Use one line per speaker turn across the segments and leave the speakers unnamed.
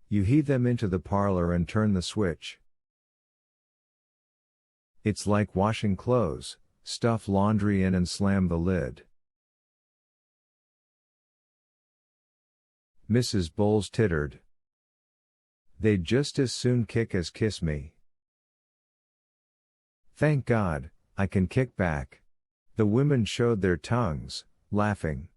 You heave them into the parlor and turn the switch. It's like washing clothes, stuff laundry in and slam the lid. Mrs. Bowles tittered. They'd just as soon kick as kiss me. Thank God, I can kick back. The women showed their tongues, laughing.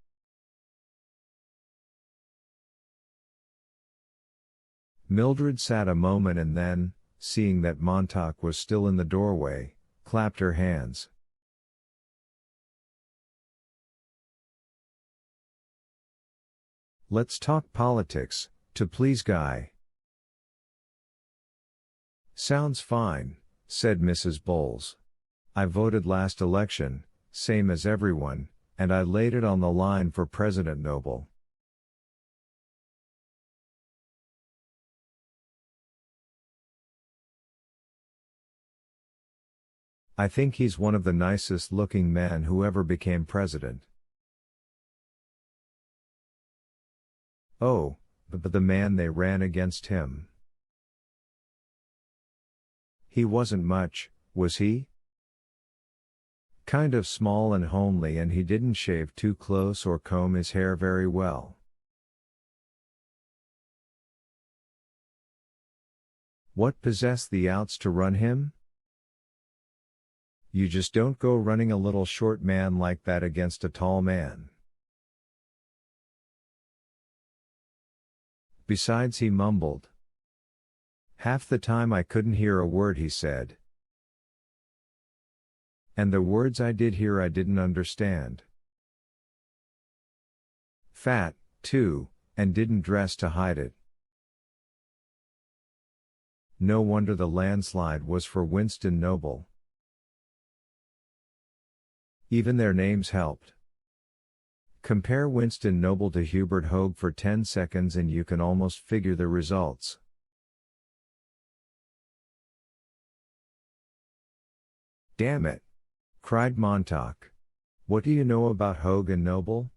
Mildred sat a moment and then, seeing that Montauk was still in the doorway, clapped her hands. Let's talk politics, to please Guy. Sounds fine, said Mrs. Bowles. I voted last election, same as everyone, and I laid it on the line for President Noble. I think he's one of the nicest looking men who ever became president. Oh, but the man they ran against him. He wasn't much, was he? Kind of small and homely, and he didn't shave too close or comb his hair very well. What possessed the outs to run him? You just don't go running a little short man like that against a tall man. Besides, he mumbled. Half the time I couldn't hear a word he said. And the words I did hear I didn't understand. Fat, too, and didn't dress to hide it. No wonder the landslide was for Winston Noble. Even their names helped. Compare Winston Noble to Hubert Hoag for 10 seconds and you can almost figure the results. Damn it! Cried Montauk. What do you know about Hoag and Noble?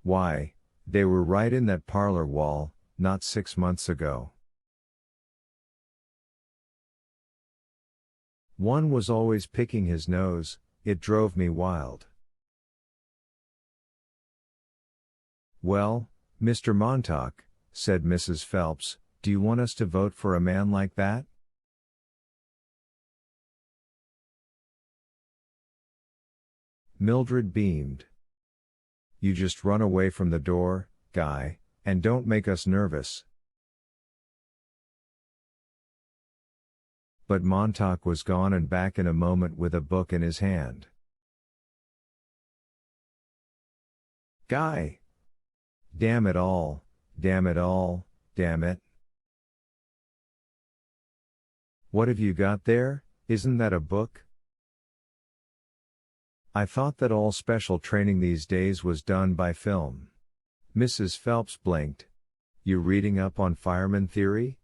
Why, they were right in that parlor wall, not 6 months ago. One was always picking his nose, it drove me wild. Well, Mr. Montauk, said Mrs. Phelps, do you want us to vote for a man like that? Mildred beamed. You just run away from the door, Guy, and don't make us nervous. But Montauk was gone and back in a moment with a book in his hand. Guy! Damn it all, damn it all, damn it. What have you got there? Isn't that a book? I thought that all special training these days was done by film. Mrs. Phelps blinked. You reading up on fireman theory?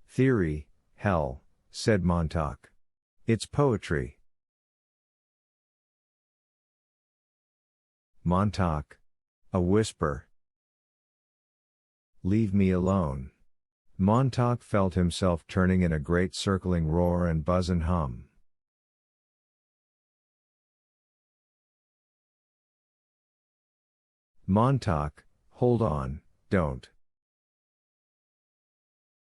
Theory, hell, said Montauk. It's poetry. Montauk. A whisper. Leave me alone. Montauk felt himself turning in a great circling roar and buzz and hum. Montauk, hold on, don't.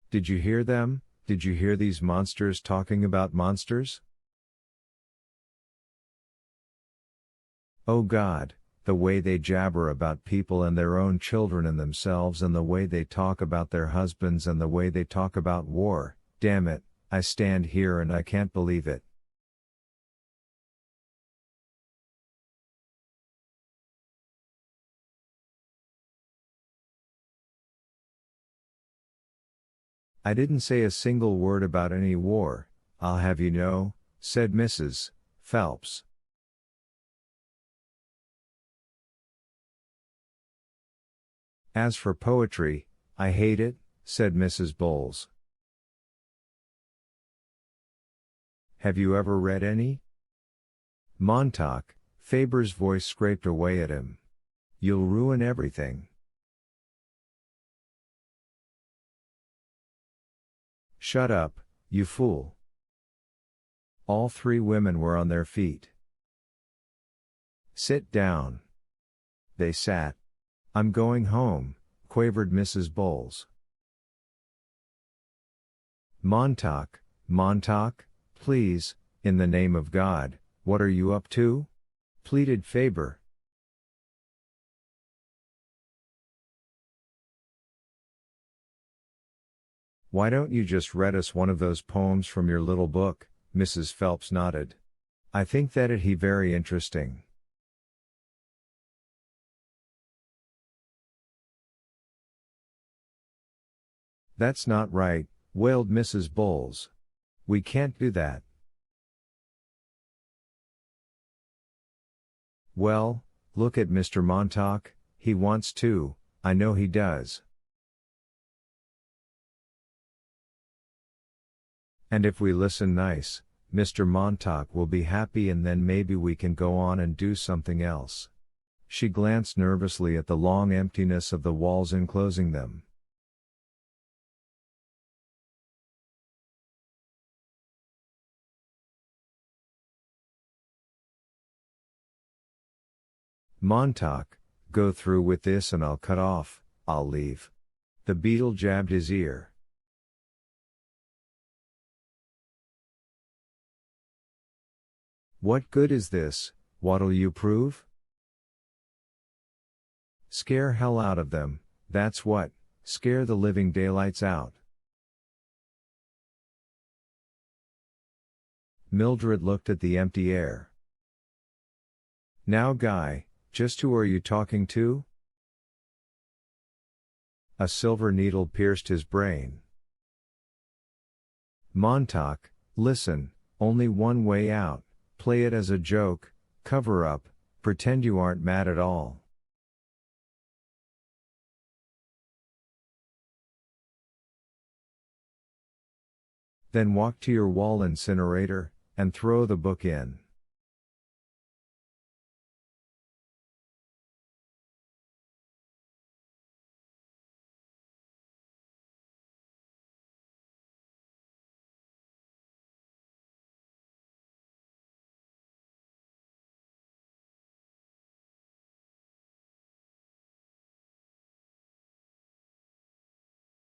Did you hear them? Did you hear these monsters talking about monsters? Oh God, the way they jabber about people and their own children and themselves, and the way they talk about their husbands and the way they talk about war, damn it, I stand here and I can't believe it. I didn't say a single word about any war, I'll have you know, said Mrs. Phelps. As for poetry, I hate it, said Mrs. Bowles. Have you ever read any? Montauk, Faber's voice scraped away at him. You'll ruin everything. Shut up, you fool. All three women were on their feet. Sit down. They sat. I'm going home, quavered Mrs. Bowles. Montauk, please, in the name of God, what are you up to? Pleaded Faber. Why don't you just read us one of those poems from your little book? Mrs. Phelps nodded. I think that'd be very interesting. That's not right, wailed Mrs. Bowles. We can't do that. Well, look at Mr. Montauk, he wants to, I know he does. And if we listen nice, Mr. Montauk will be happy and then maybe we can go on and do something else. She glanced nervously at the long emptiness of the walls enclosing them. Montauk, go through with this and I'll cut off, I'll leave. The beetle jabbed his ear. What good is this, what'll you prove? Scare hell out of them, that's what, scare the living daylights out. Mildred looked at the empty air. Now Guy, just who are you talking to? A silver needle pierced his brain. Montauk, listen, only one way out, play it as a joke, cover up, pretend you aren't mad at all. Then walk to your wall incinerator, and throw the book in.